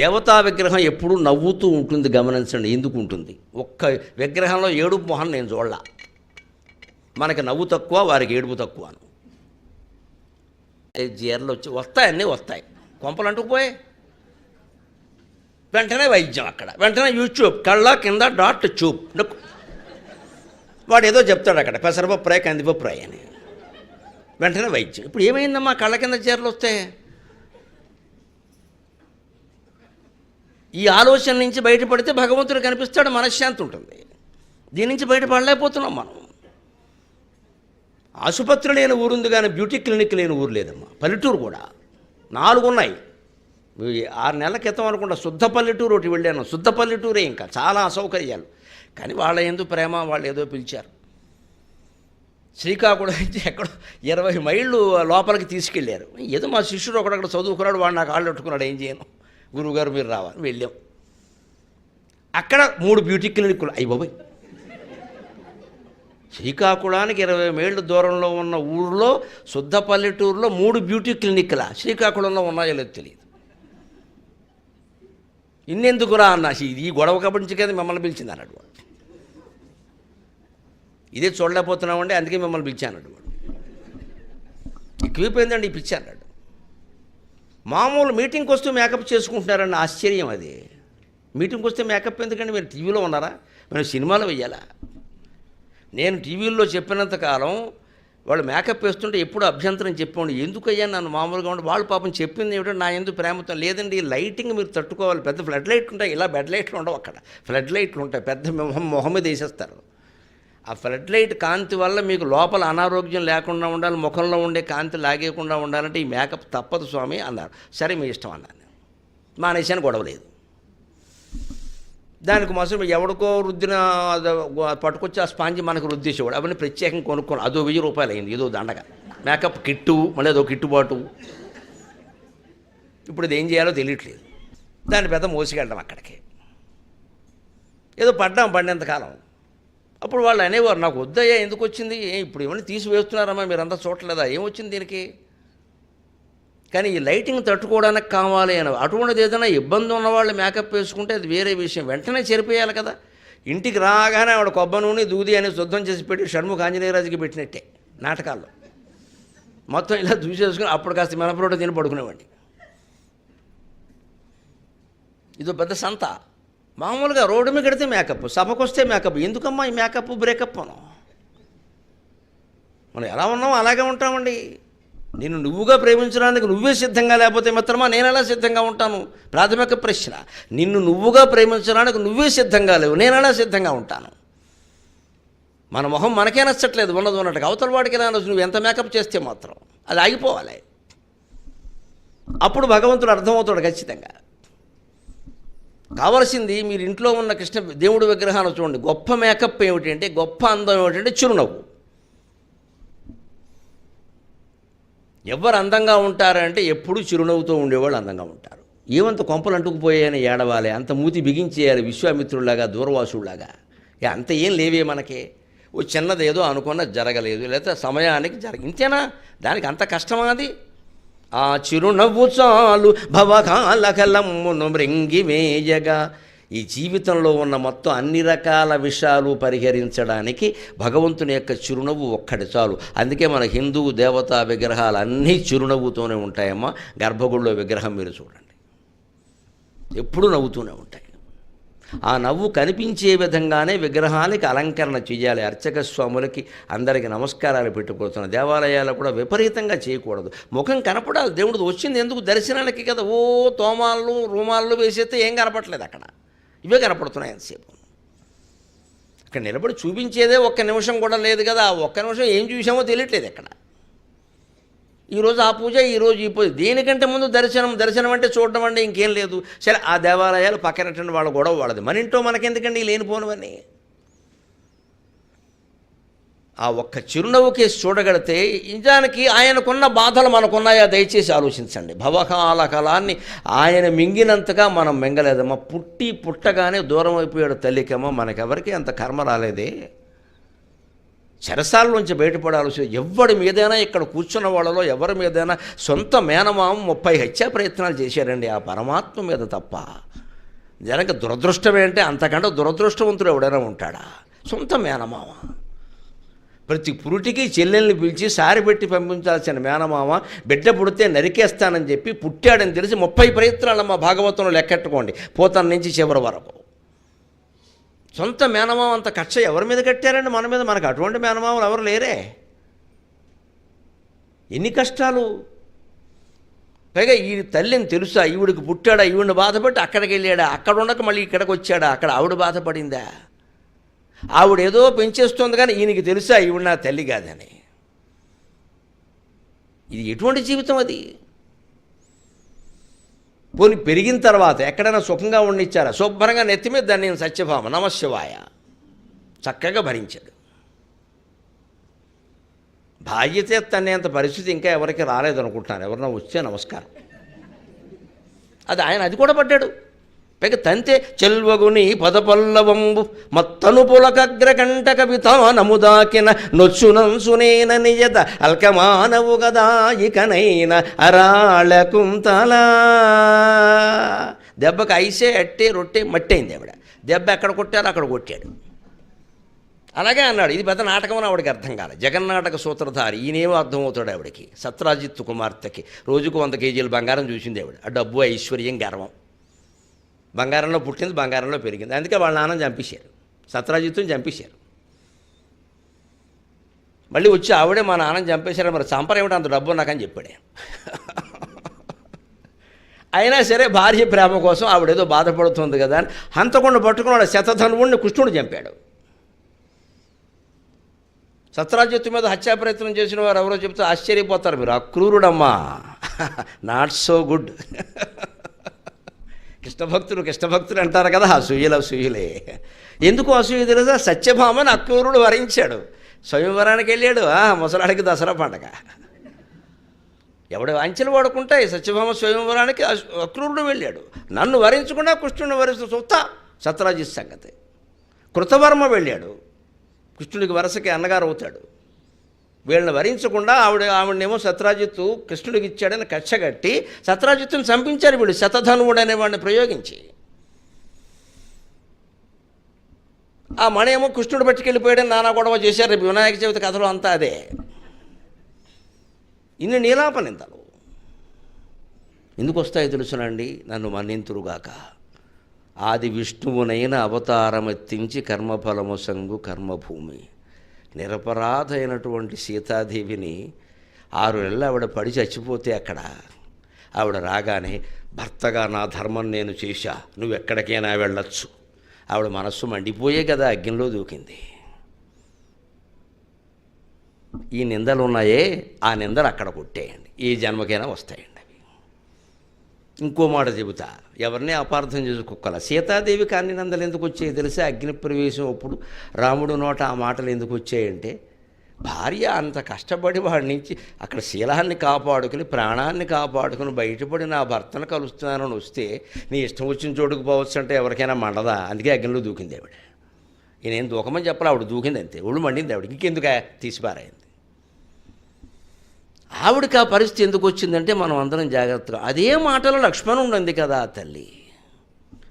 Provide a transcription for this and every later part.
దేవతా విగ్రహం ఎప్పుడూ నవ్వుతూ ఉంటుంది, గమనించండి. ఎందుకు ఉంటుంది? ఒక్క విగ్రహంలో ఏడుపు మొహం నేను చూడలా. మనకి నవ్వు తక్కువ, వారికి ఏడుపు తక్కువను. జీర్లు వచ్చి వస్తాయన్నీ వస్తాయి, కొంపలు అంటుకుపోయాయి. వెంటనే వైద్యం, అక్కడ వెంటనే యూట్యూబ్ కళ్ళ కింద డాట్ చూప్, వాడు ఏదో చెప్తాడు అక్కడ, పెసరపప్పు ఫ్రై, కందిపప్పు ఫ్రై అని. వెంటనే వైద్యం. ఇప్పుడు ఏమైందమ్మా? కళ్ళ కింద చీరలు వస్తే ఈ ఆలోచన నుంచి బయటపడితే భగవంతుడు కనిపిస్తాడు, మనశ్శాంతి ఉంటుంది. దీని నుంచి బయటపడలేకపోతున్నాం మనం. ఆసుపత్రి లేని ఊరుంది కానీ బ్యూటీ క్లినిక్ లేని ఊరు లేదమ్మా. పల్లెటూరు కూడా 4 ఉన్నాయి. 6 నెలల క్రితం అనుకుంటా శుద్ధ పల్లెటూరు ఒకటి వెళ్ళాను. శుద్ధ పల్లెటూరే, ఇంకా చాలా అసౌకర్యాలు. కానీ వాళ్ళ ఎందుకు ప్రేమ, వాళ్ళు ఏదో పిలిచారు. శ్రీకాకుళం నుంచి ఎక్కడో 20 మైళ్ళు లోపలికి తీసుకెళ్ళారు. ఏదో మా శిష్యుడు ఒకడక్కడ చదువుకున్నాడు, వాడు నాకు కాళ్ళు పెట్టుకున్నాడు, ఏం చేయను, గురువుగారు మీరు రావాలి. వెళ్ళాం. అక్కడ 3 బ్యూటీ క్లినిక్లు. అయ్యి బాబాయ్, శ్రీకాకుళానికి 20 మైళ్ళు దూరంలో ఉన్న ఊళ్ళో శుద్ధ పల్లెటూరులో 3 బ్యూటీ క్లినిక్లా? శ్రీకాకుళంలో ఉన్నాయో లేదో తెలియదు. ఇన్నెందుకురా అన్నా, ఈ గొడవ కబడించి కదా మిమ్మల్ని పిలిచింది అన్నాడు వాడు. ఇదే చూడలేకపోతున్నామండి, అందుకే మిమ్మల్ని పిలిచానన్నాడు వాడు. ఎక్కువైపోయిందండి ఈ పిచ్చి అన్నాడు. మామూలు మీటింగ్కి వస్తూ మేకప్ చేసుకుంటున్నారన్న ఆశ్చర్యం అది. మీటింగ్కి వస్తే మేకప్ ఎందుకండి? మీరు టీవీలో ఉన్నారా? మేము సినిమాలో వెయ్యాలా? నేను టీవీల్లో చెప్పినంతకాలం వాళ్ళు మేకప్ వేస్తుంటే ఎప్పుడు అభ్యంతరం చెప్పండి, ఎందుకయ్యా నన్ను మామూలుగా ఉండి. వాళ్ళు పాపం చెప్పింది ఏమిటో నా ఎందుకు ప్రేమతో. లేదండి, లైటింగ్ మీరు తట్టుకోవాలి. పెద్ద ఫ్లడ్ లైట్లు ఉంటాయి, ఇలా బెడ్ లైట్లు ఉండవు. అక్కడ ఫ్లడ్ లైట్లు ఉంటాయి, పెద్ద మొహం మీద వేసేస్తారు. ఆ ఫ్లడ్ లైట్ కాంతి వల్ల మీకు లోపల అనారోగ్యం లేకుండా ఉండాలి, ముఖంలో ఉండే కాంతి లాగేయకుండా ఉండాలంటే ఈ మేకప్ తప్పదు స్వామి అన్నారు. సరే మీ ఇష్టం అన్నాను. మానేశాను, గొడవలేదు. దానికి మాత్రం ఎవడికో రుద్దిన పట్టుకొచ్చి ఆ స్పాంజి మనకు రుద్దేసేవాడు. అవన్నీ ప్రత్యేకంగా కొనుక్కోను. అదో 1000 రూపాయలు అయింది, ఏదో దండగా. మేకప్ కిట్టు, మళ్ళీ అదో కిట్టుబాటు. ఇప్పుడు ఇది ఏం చేయాలో తెలియట్లేదు. దాని పెద్ద మోసుకెళ్ళడం అక్కడికి. ఏదో పడినంతకాలం. అప్పుడు వాళ్ళు అనేవారు, నాకు వద్దయ్యా, ఎందుకు వచ్చింది, ఇప్పుడు ఏమన్నా తీసివేస్తున్నారమ్మా, మీరంతా చూడలేదా, ఏమొచ్చింది దీనికి? కానీ ఈ లైటింగ్ తట్టుకోవడానికి కావాలి అని. అటువంటిది ఏదైనా ఇబ్బంది ఉన్నవాళ్ళు మేకప్ వేసుకుంటే అది వేరే విషయం, వెంటనే చెరిపేయాలి కదా. ఇంటికి రాగానే ఆవిడ కొబ్బరి నూనె దూది అని శుద్ధం చేసి పెట్టి షణ్ముఖ ఆంజనేయరాజుకి పెట్టినట్టే నాటకాల్లో. మొత్తం ఇలా దూసేసుకుని అప్పుడు కాస్త మినపరోట తిని పడుకునేవాడిని. ఇదో పెద్ద సంత. మామూలుగా రోడ్డు మీద కడితే మేకప్, సభకు వస్తే మేకప్. ఎందుకమ్మా ఈ మేకప్ బ్రేకప్? మనం ఎలా ఉన్నామో అలాగే ఉంటామండి. నిన్ను నువ్వుగా ప్రేమించడానికి నువ్వే సిద్ధంగా లేకపోతే మిత్రమా నేను ఎలా సిద్ధంగా ఉంటాను? ప్రాథమిక ప్రశ్న. నిన్ను నువ్వుగా ప్రేమించడానికి నువ్వే సిద్ధంగా లేవు, నేను ఎలా సిద్ధంగా ఉంటాను? మన మొహం మనకే నచ్చట్లేదు ఉన్నట్టుగా, అవతల వాడికి ఎలా నచ్చు? నువ్వు ఎంత మేకప్ చేస్తే మాత్రం అది ఆగిపోవాలి. అప్పుడు భగవంతుడు అర్థమవుతాడు ఖచ్చితంగా. కావలసింది మీరు ఇంట్లో ఉన్న కృష్ణ దేవుడి విగ్రహాన్ని చూడండి. గొప్ప మేకప్ ఏమిటంటే, గొప్ప అందం ఏమిటంటే చిరునవ్వు. ఎవరు అందంగా ఉంటారంటే ఎప్పుడూ చిరునవ్వుతో ఉండేవాళ్ళు అందంగా ఉంటారు. ఏమంత కొంపలు అంటుకుపోయాయని ఏడవాలి, అంత మూతి బిగించేయాలి విశ్వామిత్రుడిలాగా, దూర్వాసుడిలాగా. అంత ఏం లేవే మనకి. ఓ చిన్నది ఏదో అనుకున్న జరగలేదు, లేదా సమయానికి ఇంతేనా? దానికి అంత కష్టమా అది? ఆ చిరునవ్వు చాలు భవకాలకలమ్మును మృంగివేయగా. ఈ జీవితంలో ఉన్న మొత్తం అన్ని రకాల విషయాలు పరిహరించడానికి భగవంతుని యొక్క చిరునవ్వు ఒక్కటి చాలు. అందుకే మన హిందూ దేవతా విగ్రహాలు అన్నీ చిరునవ్వుతోనే ఉంటాయమ్మా. గర్భగుడిలో విగ్రహం మీరు చూడండి, ఎప్పుడూ నవ్వుతూనే ఉంటాయి. ఆ నవ్వు కనిపించే విధంగానే విగ్రహానికి అలంకరణ చేయాలి. అర్చక స్వాములకి అందరికీ నమస్కారాలు పెట్టుకోవచ్చు. దేవాలయాలు కూడా విపరీతంగా చేయకూడదు. ముఖం కనపడాలి. దేవుడు వచ్చింది ఎందుకు? దర్శనానికి కదా. ఓ తోమాళ్ళు రూమాళ్ళు వేసేస్తే ఏం కనపడలేదు, అక్కడ ఇవే కనపడుతున్నాయి ఎంతసేపు. అక్కడ నిలబడి చూపించేదే 1 నిమిషం కూడా లేదు కదా. ఆ 1 నిమిషం ఏం చూసామో తెలియట్లేదు ఎక్కడ. ఈరోజు ఆ పూజ, ఈరోజు ఈ పూజ. దేనికంటే ముందు దర్శనం అంటే చూడడం అంటే ఇంకేం లేదు. సరే ఆ దేవాలయాలు పక్కనటువంటి వాళ్ళ గొడవ వాళ్ళది, మన ఇంట్లో మనకెందుకండి లేనిపోనివన్నీ. ఆ ఒక్క చిరునవ్వు కేసు చూడగలితే నిజానికి ఆయనకున్న బాధలు మనకున్నాయా? దయచేసి ఆలోచించండి. భవకాల కళాన్ని ఆయన మింగినంతగా మనం మింగలేదమ్మా. పుట్టగానే దూరం అయిపోయాడు తల్లికమ్మ. మనకెవరికి అంత కర్మ రాలేదే. చెరసాలలోంచి బయటపడాల్సి ఎవరి మీదైనా ఇక్కడ కూర్చున్న వాళ్ళలో ఎవరి మీదైనా సొంత మేనమామ 30 హత్యా ప్రయత్నాలు చేశారండి ఆ పరమాత్మ మీద తప్ప. జనక దురదృష్టం ఏంటంటే అంతకంటే దురదృష్టవంతుడు ఎవడైనా ఉంటాడా? సొంత మేనమామ ప్రతి పురుటికి చెల్లెల్ని పిలిచి సారి పెట్టి పంపించాల్సిన మేనమామ బిడ్డ పుడితే నరికేస్తానని చెప్పి పుట్టాడని తెలిసి 30 ప్రయత్నాలు మా భాగవతంలో లెక్కెట్టుకోండి పోతన నుంచి చివరి వరకు. సొంత మేనమామ అంత కక్ష ఎవరి మీద కట్టారండి? మన మీద. మనకు అటువంటి మేనమామలు ఎవరు లేరే. ఎన్ని కష్టాలు. పైగా ఈ తల్లిని తెలుసా, ఈవిడికి పుట్టాడా, ఈవిడిని బాధపడి అక్కడికి వెళ్ళాడా, అక్కడ ఉండక మళ్ళీ ఇక్కడికి వచ్చాడా, అక్కడ ఆవిడ బాధపడిందా? ఆవిడేదో పెంచేస్తుంది కానీ ఈయనకి తెలుసా ఈవిడ నా తల్లి కాదని. ఇది ఎటువంటి జీవితం అది? పోనీ పెరిగిన తర్వాత ఎక్కడైనా సుఖంగా ఉండిచ్చారా? శుభ్రంగా నెత్తిమీద దాన్ని నేను సత్యభామ నమశివాయ చక్కగా భరించాడు. బాధ్యత తనేంత పరిస్థితి ఇంకా ఎవరికి రాలేదనుకుంటున్నారు. ఎవరన్నా వస్తే నమస్కారం. అది కూడా పడ్డాడు. పైగా తంతే చెల్వగుని పదపల్లవంబు మత్తను పులకగ్రకంటక వితానముదాకిన నొచ్చునంసునేన నిజత అల్కమానవు గదా ఇకనైన అరాళకుంతలా. దెబ్బకి ఐసే అట్టే రొట్టె మట్టయింది ఆవిడ. దెబ్బ ఎక్కడ కొట్టారో అక్కడ కొట్టాడు. అలాగే అన్నాడు. ఇది పెద్ద నాటకం అని ఆవిడకి అర్థం కాలే. జగన్నాటక సూత్రధారి ఈయనేమో అర్థమవుతాడు ఆవిడకి. సత్రాజిత్తు కుమార్తెకి రోజుకు 100 కేజీలు బంగారం చూసింది ఆవిడ. ఆ డబ్బు, ఐశ్వర్యం, గర్వం. బంగారంలో పుట్టింది, బంగారంలో పెరిగింది. అందుకే వాళ్ళ నాన్నని చంపేశారు, సత్రాజిత్తుని చంపేశారు. మళ్ళీ వచ్చి ఆవిడే మా నాన్నని చంపేశారు. మరి చంపరేమిటి అంత డబ్బు నాకని చెప్పాడే. అయినా సరే భార్య ప్రేమ కోసం ఆవిడేదో బాధపడుతుంది కదా అని హంతకుండా పట్టుకున్నాడు. శతధనువుణ్ణి కృష్ణుడు చంపాడు. సత్రాజిత్తు మీద హత్యా ప్రయత్నం చేసిన వారు ఎవరో చెప్తే ఆశ్చర్యపోతారు మీరు. అక్రూరుడమ్మా, నాట్ సో గుడ్. కృష్ణభక్తులు అంటారు కదా, అసూయలే. ఎందుకు అసూయ తెలుసా? సత్యభామని అక్రూరుడు వరించాడు. స్వయంవరానికి వెళ్ళాడు. ముసలాడికి దసరా పండగ. ఎవడు వాంఛలు వాడుకుంటాయి. సత్యభామ స్వయంవరానికి అక్రూరుడు వెళ్ళాడు. నన్ను వరించకుండా కృష్ణుడిని వరిస్తూ చూస్తా సత్రాజిత్ సంగతి. కృతవర్మ వెళ్ళాడు. కృష్ణుడికి వరసకి అన్నగారు అవుతాడు. వీళ్ళని వరించకుండా ఆవిడనేమో సత్రాజిత్తు కృష్ణుడికి ఇచ్చాడని కచ్చగట్టి సత్రాజిత్తుని చంపించారు వీళ్ళు శతధనువుడు అనేవాడిని ప్రయోగించి. ఆ మణేమో కృష్ణుడు పట్టుకెళ్ళిపోయాడని నానా గొడవ చేశారు. రేపు వినాయక చవితి కథలో అంతా అదే. ఇన్ని నీలాపనింతలు ఎందుకు వస్తాయో తెలుసునండి. నన్ను మన్నింతురుగాక. ఆది విష్ణువునైన అవతారమెత్తించి కర్మఫలము సంగు కర్మభూమి. నిరపరాధైనటువంటి సీతాదేవిని 6 నెలలు ఆవిడ పడి చచ్చిపోతే అక్కడ ఆవిడ రాగానే భర్తగా నా ధర్మం నేను చేశా, నువ్వు ఎక్కడికైనా వెళ్ళొచ్చు. ఆవిడ మనస్సు మండిపోయే కదా అగ్నిలో దూకింది. ఈ నిందలు ఉన్నాయే, ఆ నిందలు అక్కడ కొట్టేయండి. ఏ జన్మకైనా వస్తాయండి అవి. ఇంకో మాట చెబుతా, ఎవరిని అపార్థం చేసుకోగల. సీతాదేవికి అన్ని నిందలు ఎందుకు వచ్చాయి తెలిసే? అగ్ని ప్రవేశం అప్పుడు రాముడు నోట ఆ మాటలు ఎందుకు వచ్చాయంటే, భార్య అంత కష్టపడి వాడి నుంచి అక్కడ శీలాన్ని కాపాడుకుని ప్రాణాన్ని కాపాడుకుని బయటపడి నా భర్తను కలుస్తున్నానని వస్తే నీ ఇష్టం వచ్చిన చోటుకు పోవచ్చు అంటే ఎవరికైనా మండదా? అందుకే అగ్నిలో దూకింది ఆవిడ. ఈయనేం దూకమని చెప్పాలి, ఆవిడ దూకింది అంతే. ఒళ్ళు మండింది ఆవిడ. ఇంకెందుకు తీసిపారైంది. ఆవిడకి ఆ పరిస్థితి ఎందుకు వచ్చిందంటే మనం అందరం జాగ్రత్తగా. అదే మాటలో లక్ష్మణుడు ఉంది కదా, తల్లి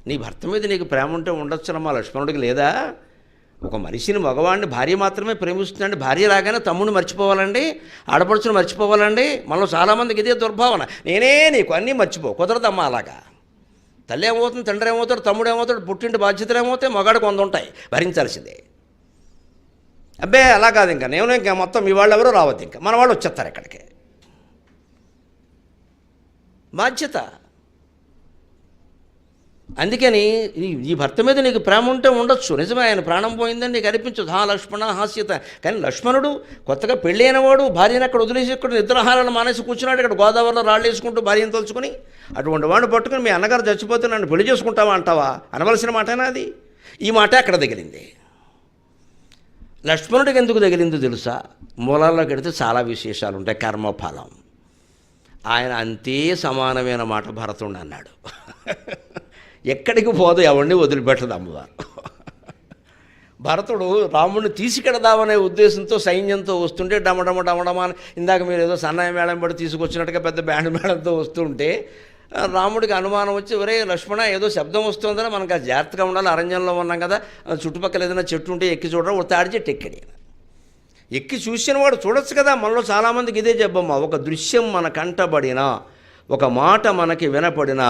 నీ భర్త మీద నీకు ప్రేమ ఉంటే ఉండొచ్చునమ్మా, లక్ష్మణుడికి లేదా? ఒక మనిషిని, మగవాడిని భార్య మాత్రమే ప్రేమిస్తుందండి. భార్య రాగానే తమ్ముడిని మర్చిపోవాలండి, ఆడపడుచుని మర్చిపోవాలండి. మనలో చాలామందికి ఇదే దుర్భావన. నేనే నీకు అన్నీ మర్చిపో. కుదరదమ్మా అలాగా. తల్లి ఏమవుతుంది, తండ్రి ఏమవుతాడు, తమ్ముడు ఏమవుతాడు, పుట్టింటి బాధ్యతలు ఏమవుతాయి, మగాడికి 100 ఉంటాయి, భరించాల్సిందే. అబ్బే అలా కాదు, ఇంకా మొత్తం మీ వాళ్ళు ఎవరో రావద్దు, ఇంకా మన వాళ్ళు వచ్చేస్తారు ఇక్కడికి. బాధ్యత. అందుకని ఈ భర్త మీద నీకు ప్రేమ ఉంటే ఉండొచ్చు, నిజమే, ఆయన ప్రాణం పోయిందని నీకు అనిపించదు. లక్ష్మణ హాస్యత. కానీ లక్ష్మణుడు కొత్తగా పెళ్ళైనవాడు, భార్యను అక్కడ వదిలేసి ఇక్కడ నిద్రాహారాలు మానేసి కూర్చున్నాడు. ఇక్కడ గోదావరిలో రాళ్ళు వేసుకుంటూ భార్యను తలుచుకుని అటువంటి వాడిని పట్టుకుని మీ అన్నగారు చచ్చిపోతే నన్ను పెళ్లి చేసుకుంటావా అంటావా? అనవలసిన మాటేనా అది? ఈ మాట అక్కడ తగిలింది. లక్ష్మణుడికి ఎందుకు తగిలిందో తెలుసా? మూలాల్లోకి వెడితే చాలా విశేషాలు ఉంటాయి. కర్మఫలం. ఆయన అంతే సమానమైన మాట భరతుడు అన్నాడు. ఎక్కడికి పోదు, ఎవరిని వదిలిపెట్టదు అమ్మవారు. భరతుడు రాముడిని తీసుకెడదామనే ఉద్దేశంతో సైన్యంతో వస్తుంటే డమడమని ఇందాక మీరు ఏదో సన్నాయి మేళం పడి తీసుకొచ్చినట్టుగా పెద్ద బ్యాండ్ మేళంతో వస్తుంటే రాముడికి అనుమానం వచ్చి ఒరే లక్ష్మణ ఏదో శబ్దం వస్తుందని మనకు ఆ జాగ్రత్తగా ఉండాలి, అరణ్యంలో ఉన్నాం కదా, చుట్టుపక్కల ఏదైనా చెట్టు ఉంటే ఎక్కి చూడడం ఒక తాడి చెట్టు ఎక్కడి ఎక్కి చూసిన వాడు చూడొచ్చు కదా. మనలో చాలామందికి ఇదే చెప్పమ్మా, ఒక దృశ్యం మన కంటబడినా ఒక మాట మనకి వినపడినా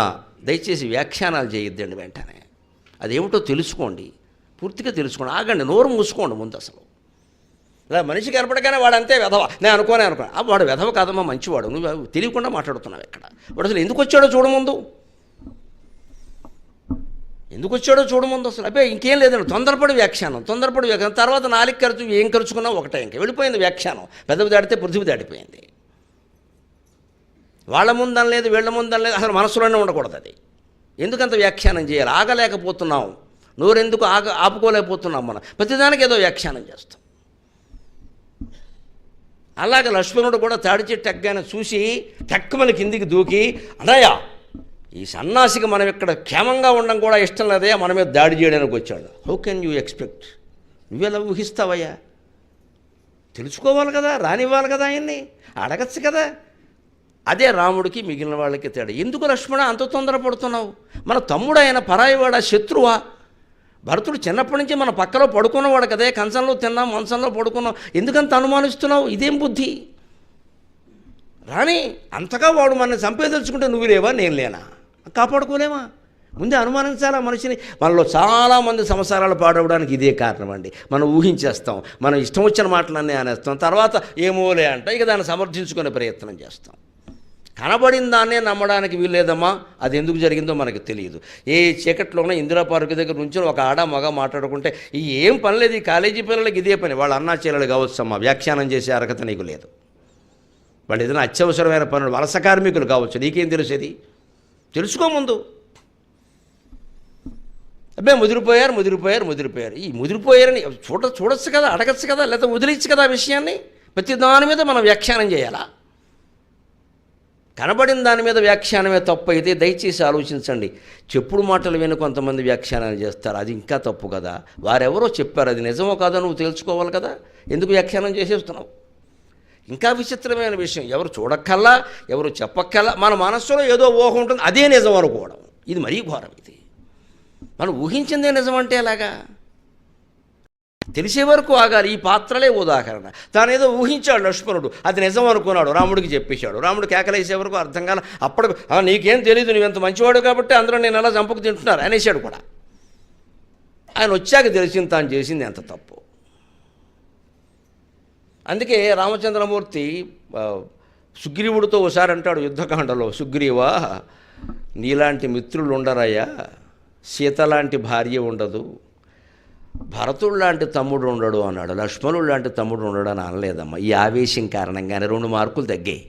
దయచేసి వ్యాఖ్యానాలు చేయొద్దండి, వెంటనే అదేమిటో తెలుసుకోండి, పూర్తిగా తెలుసుకోండి, ఆగండి, నోరు మూసుకోండి ముందు. అసలు ఇలా మనిషి కనపడగానే వాడు అంతే వెధవ, నేను అనుకోనే వాడు వెధవ కాదమ్మా, మంచివాడు, నువ్వు తెలియకుండా మాట్లాడుతున్నావు ఎక్కడ. వాడు అసలు ఎందుకు వచ్చాడో చూడముందు, ఎందుకు వచ్చాడో చూడముందు. అసలు అబ్బే ఇంకేం లేదండి, తొందరపడి వ్యాఖ్యానం తర్వాత 4 ఖర్చు ఏం ఖర్చుకున్నా ఒకటే, ఇంకా వెళ్ళిపోయింది వ్యాఖ్యానం. పెదవి దాడితే పృథివీ దాడిపోయింది. వాళ్ళ ముందని లేదు, వీళ్ళ ముందని లేదు, అసలు మనసులోనే ఉండకూడదు అది. ఎందుకంత వ్యాఖ్యానం చేయాలి, ఆగలేకపోతున్నాం, నోరెందుకు ఆపుకోలేకపోతున్నాం, మనం ప్రతిదానికి ఏదో వ్యాఖ్యానం చేస్తాం. అలాగే లక్ష్మణుడు కూడా తాడి చెట్టు ఎక్కగానే చూసి టక్కుమని కిందికి దూకి, అన్నయ్య ఈ సన్నాసికి మనం ఇక్కడ క్షేమంగా ఉండడం కూడా ఇష్టం లేదయ్యా, మన మీద దాడి చేయడానికి వచ్చాడు. హౌ కెన్ యూ ఎక్స్పెక్ట్, నువ్వెలా ఊహిస్తావయ్యా, తెలుసుకోవాలి కదా, రానివ్వాలి కదా, ఆయన్ని అడగచ్చు కదా. అదే రాముడికి మిగిలిన వాళ్ళకి తేడా. ఎందుకు లక్ష్మణ అంత తొందరపడుతున్నావు, మన తమ్ముడు ఆయన పరాయివాడా, శత్రువా? భరతుడు చిన్నప్పటి నుంచి మన పక్కలో పడుకున్నవాడు కదే, కంచంలో తిన్నాం, మంచంలో పడుకున్నాం, ఎందుకంత అనుమానిస్తున్నావు, ఇదేం బుద్ధి? రాని అంతగా వాడు మనల్ని చంపేదలుచుకుంటే నువ్వు లేవా, నేను లేనా, కాపాడుకోలేమా? ముందే అనుమానించాలా మనిషిని. మనలో చాలామంది సంసారాలు పాడవడానికి ఇదే కారణం అండి. మనం ఊహించేస్తాం, మనం ఇష్టం వచ్చిన మాటలన్నీ అనేస్తాం, తర్వాత ఏమోలే అంట, ఇక దాన్ని సమర్థించుకునే ప్రయత్నం చేస్తాం. కనబడిన దాన్నే నమ్మడానికి వీల్లేదమ్మా, అది ఎందుకు జరిగిందో మనకు తెలియదు. ఏ చీకట్లోనే ఇందిరా పార్కు దగ్గర నుంచి ఒక ఆడ మగ మాట్లాడుకుంటే ఈ ఏం పని లేదు, ఈ కాలేజీ పిల్లలకి ఇదే పని, వాళ్ళ అన్నా చెల్లెలు కావచ్చమ్మా, వ్యాఖ్యానం చేసే అర్హత నీకు లేదు. వాళ్ళు ఏదైనా అత్యవసరమైన పనులు, వలస కార్మికులు కావచ్చు, నీకేం తెలిసేది, తెలుసుకో ముందు. అబ్బే ముదిరిపోయారు, ఈ ముదిరిపోయారని చూడొచ్చు కదా, అడగచ్చు కదా, లేకపోతే వదిలిచ్చు కదా ఆ విషయాన్ని. ప్రతి దాని మీద మనం వ్యాఖ్యానం చేయాలా? కనబడిన దాని మీద వ్యాఖ్యానమే తప్పు అయితే దయచేసి ఆలోచించండి. చెప్పుడు మాటలు విని కొంతమంది వ్యాఖ్యానాలు చేస్తారు, అది ఇంకా తప్పు కదా. వారెవరో చెప్పారు, అది నిజమో కాదో నువ్వు తెలుసుకోవాలి కదా, ఎందుకు వ్యాఖ్యానం చేసేస్తున్నావు? ఇంకా విచిత్రమైన విషయం, ఎవరు చూడక్కల్లా, ఎవరు చెప్పక్కల్లా, మన మనస్సులో ఏదో ఊహ ఉంటుంది, అదే నిజం అనుకోవడం, ఇది మరీ ఘోరం. ఇది మనం ఊహించిందే నిజం అంటే ఎలాగా? తెలిసే వరకు ఆగాలి. ఈ పాత్రలే ఉదాహరణ. తానేదో ఊహించాడు లక్ష్మణుడు, అది నిజం అనుకున్నాడు, రాముడికి చెప్పేశాడు. రాముడు కేకలేసే వరకు అర్థం కాల, అప్పుడు నీకేం తెలియదు, నువ్వెంత మంచివాడు కాబట్టి అందరూ నేను ఎలా చంపుకు తింటున్నారు అనేసాడు కూడా. ఆయన వచ్చాక తెలిసింది తాను చేసింది ఎంత తప్పు. అందుకే రామచంద్రమూర్తి సుగ్రీవుడితో ఒకసారి అంటాడు యుద్ధకాండలో, సుగ్రీవా నీలాంటి మిత్రులు ఉండరయ్యా, సీత లాంటి భార్య ఉండదు, భరతుడు లాంటి తమ్ముడు ఉండడు అన్నాడు. లక్ష్మణుడు లాంటి తమ్ముడు ఉండడు అని అనలేదమ్మా. ఈ ఆవేశం కారణంగానే 2 మార్కులు తగ్గాయి.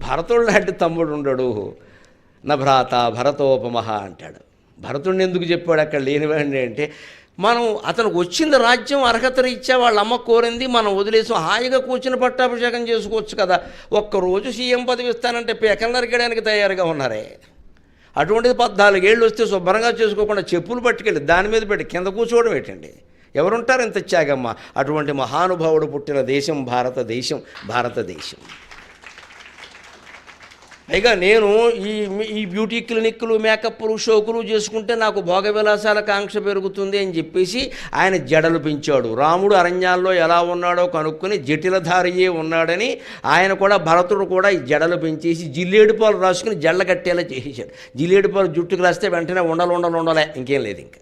భరతుడు లాంటి తమ్ముడు ఉండడు, నా భ్రాత భరతోపమహ అంటాడు. భరతుడిని ఎందుకు చెప్పాడు అక్కడ లేనివాడిని అంటే, మనం అతనికి వచ్చింది రాజ్యం అర్హత రీత్యా వాళ్ళ అమ్మ కోరింది, మనం వదిలేసి హాయిగా కూర్చుని పట్టాభిషేకం చేసుకోవచ్చు కదా. ఒక్కరోజు సీఎం పదవి ఇస్తానంటే పేకలు నరికేయడానికి తయారుగా ఉన్నారే. అటువంటిది 14 ఏళ్ళు వస్తే శుభ్రంగా చేసుకోకుండా చెప్పులు పట్టుకెళ్ళి దాని మీద పెట్టి కింద కూర్చోవడం ఏంటండి? ఎవరుంటారు ఇంత త్యాగమ్మ? అటువంటి మహానుభావుడు పుట్టిన దేశం భారతదేశం. పైగా నేను ఈ బ్యూటీ క్లినిక్లు, మేకప్లు, షోకులు చేసుకుంటే నాకు భోగ విలాసాల కాంక్ష పెరుగుతుంది అని చెప్పేసి ఆయన జడలు పెంచాడు. రాముడు అరణ్యాల్లో ఎలా ఉన్నాడో కనుక్కొని జటిలధారియే ఉన్నాడని ఆయన కూడా, భరతుడు కూడా ఈ జడలు పెంచేసి జిల్లేడు పాలు రాసుకుని జళ్ళ కట్టేలా చేసేసాడు. జిల్లేడు పాలు జుట్టుకు రాస్తే వెంటనే ఉండలే, ఇంకేం లేదు, ఇంకా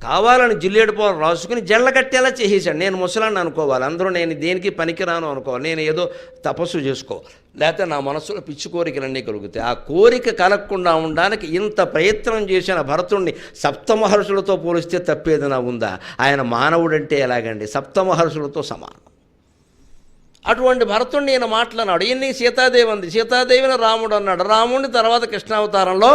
కావాలని జిల్లేడు పాలు రాసుకుని జళ్ళ కట్టేలా చేసేసాడు. నేను ముసలాన్ని అనుకోవాలి, అందరూ నేను దేనికి పనికిరాను అనుకోవాలి, నేను ఏదో తపస్సు చేసుకోవాలి, లేకపోతే నా మనసులో పిచ్చి కోరికలన్నీ కలుగుతాయి. ఆ కోరిక కలగకుండా ఉండడానికి ఇంత ప్రయత్నం చేసిన భరతుడిని సప్తమహర్షులతో పోలిస్తే తప్పేదైనా ఉందా? ఆయన మానవుడంటే ఎలాగండి, సప్తమహర్షులతో సమానం. అటువంటి భరతుడిని ఈయన మాట్లాడినాడు. ఈయన్ని సీతాదేవి అంది, సీతాదేవిని రాముడు అన్నాడు. రాముడిని తర్వాత కృష్ణావతారంలో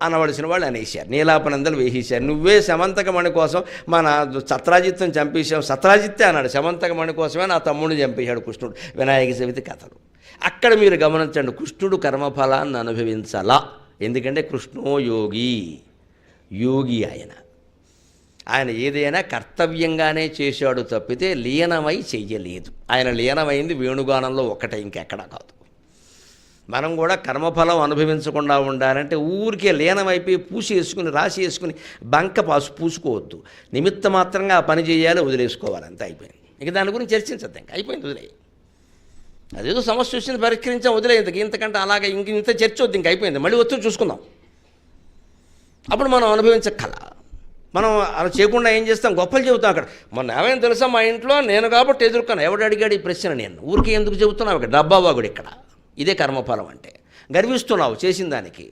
అనవలసిన వాళ్ళు అనేసారు, నీలాపనందలు వేసేశారు. నువ్వే శమంతకమణి కోసం మన సత్రాజిత్తుని చంపేశావు, సత్రాజిత్తే అన్నాడు, శమంతకమణి కోసమే నా తమ్ముడిని చంపేశాడు కృష్ణుడు. వినాయక చవితి కథలు అక్కడ మీరు గమనించండి, కృష్ణుడు కర్మఫలాన్ని అనుభవించాలా, ఎందుకంటే కృష్ణో యోగి, యోగి ఆయన ఏదైనా కర్తవ్యంగానే చేశాడు తప్పితే లీనమై చెయ్యలేదు. ఆయన లీనమైంది వేణుగానంలో ఒకటే, ఇంకెక్కడా కాదు. మనం కూడా కర్మఫలం అనుభవించకుండా ఉండాలంటే ఊరికే లీనమైపోయి రాసి వేసుకుని బంక పూసుకోవద్దు. నిమిత్త మాత్రంగా ఆ పని చేయాలి, వదిలేసుకోవాలి, అంతే, అయిపోయింది. ఇక దాని గురించి చర్చించద్దు, ఇంకా అయిపోయింది, వదిలే. అదేదో సమస్య వచ్చింది, పరిష్కరించాం, వదిలే. ఇంతకంటే అలాగే ఇంత చర్చ వద్దు, ఇంక అయిపోయింది, మళ్ళీ వచ్చి చూసుకుందాం. అప్పుడు మనం అనుభవించక్కల. మనం అలా చేయకుండా ఏం చేస్తాం, గొప్పలు చెబుతాం. అక్కడ మొన్న ఏమైనా తెలుసా, మా ఇంట్లో నేను కాబట్టి ఎదుర్కొన్నా. ఎవడు అడిగాడు ఈ ప్రశ్న? నేను ఊరికి ఎందుకు చెబుతున్నావు? ఇక్కడ డబ్బావాగుడు ఇక్కడ. ఇదే కర్మఫలం అంటే. గర్విస్తున్నావు చేసిన దానికి,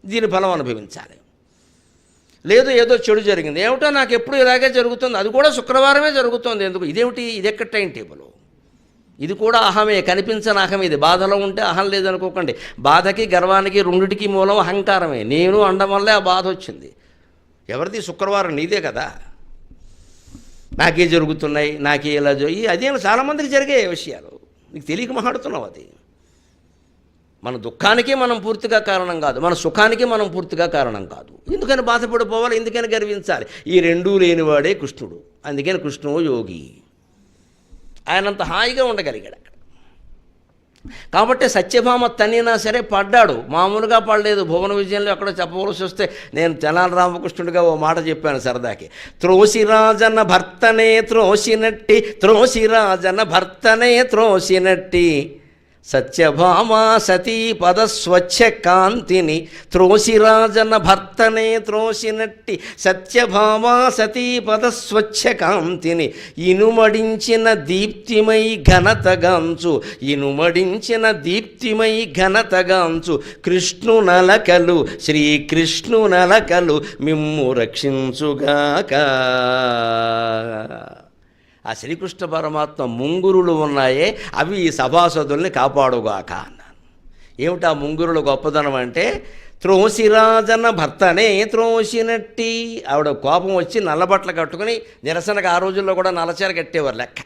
దీని ఫలం అనుభవించాలి. లేదు ఏదో చెడు జరిగింది, ఏమిటో నాకు ఎప్పుడు ఇలాగే జరుగుతుంది, అది కూడా శుక్రవారమే జరుగుతుంది, ఎందుకు? ఇదేమిటి? ఇది ఎక్కడ టైం టేబుల్? ఇది కూడా అహమే, కనిపించని అహం. ఇది బాధలో ఉంటే అహం లేదనుకోకండి. బాధకి గర్వానికి రెండిటికి మూలం అహంకారమే. నేను అనడం వల్లే ఆ బాధ వచ్చింది. ఎవరిది? శుక్రవారం నీదే కదా. నాకే జరుగుతున్నాయి, నాకే ఇలా అదేం చాలామందికి జరిగే విషయాలు, నీకు తెలియక మాట్లాడుతున్నావు. అది మన దుఃఖానికి మనం పూర్తిగా కారణం కాదు, మన సుఖానికి మనం పూర్తిగా కారణం కాదు. ఎందుకని బాధపడిపోవాలి, ఎందుకని గర్వించాలి? ఈ రెండూ లేనివాడే కృష్ణుడు. అందుకని కృష్ణో యోగి. ఆయనంత హాయిగా ఉండగలిగాడు అక్కడ. కాబట్టి సత్యభామ తన్నినా సరే పడ్డాడు, మామూలుగా పడలేదు. భువన విజయంలో ఎక్కడో చెప్పవలసి వస్తే నేను తెనాలి రామకృష్ణుడిగా ఓ మాట చెప్పాను సరదాకి. త్రోసిరాజన భర్తనే త్రోసినట్టి, త్రోసిరాజన భర్తనే త్రోసినట్టి, సత్యభామ సతీ పద స్వచ్ఛ కాంతిని, త్రోసిరాజన భర్తనే త్రోసినట్టి, సత్యభామ సతీ పద స్వచ్ఛ కాంతిని, ఇనుమడించిన దీప్తిమై ఘనతగాంచు, ఇనుమడించిన దీప్తిమై ఘనతగాంచు, కృష్ణునలకలు శ్రీకృష్ణునలకలు మిమ్ము రక్షించుగాక. ఆ శ్రీకృష్ణ పరమాత్మ ముంగురులు ఉన్నాయే, అవి ఈ సభాసదుల్ని కాపాడుగాక అన్నాను. ఏమిటా ముంగురులు గొప్పదనం అంటే, త్రోసిరాజన భర్తనే త్రోసినట్టి. ఆవిడ కోపం వచ్చి నల్లబట్టలు కట్టుకుని నిరసనకు, ఆ రోజుల్లో కూడా నల్లచీర కట్టేవారు లెక్క.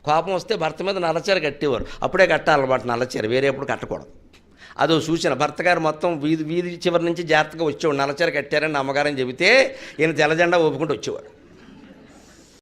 కోపం వస్తే భర్త మీద నల్లచీర కట్టేవారు. అప్పుడే కట్టాలన్నమాట నల్లచీర, వేరే ఎప్పుడు కట్టకూడదు. అదో సూచన. భర్త గారు మొత్తం వీధి చివరి నుంచి జాగ్రత్తగా వచ్చేవాడు. నల్లచీర కట్టారని అమ్మగారని చెబితే ఈయన తెల్లజెండా ఒప్పుకుంటూ వచ్చేవాడు.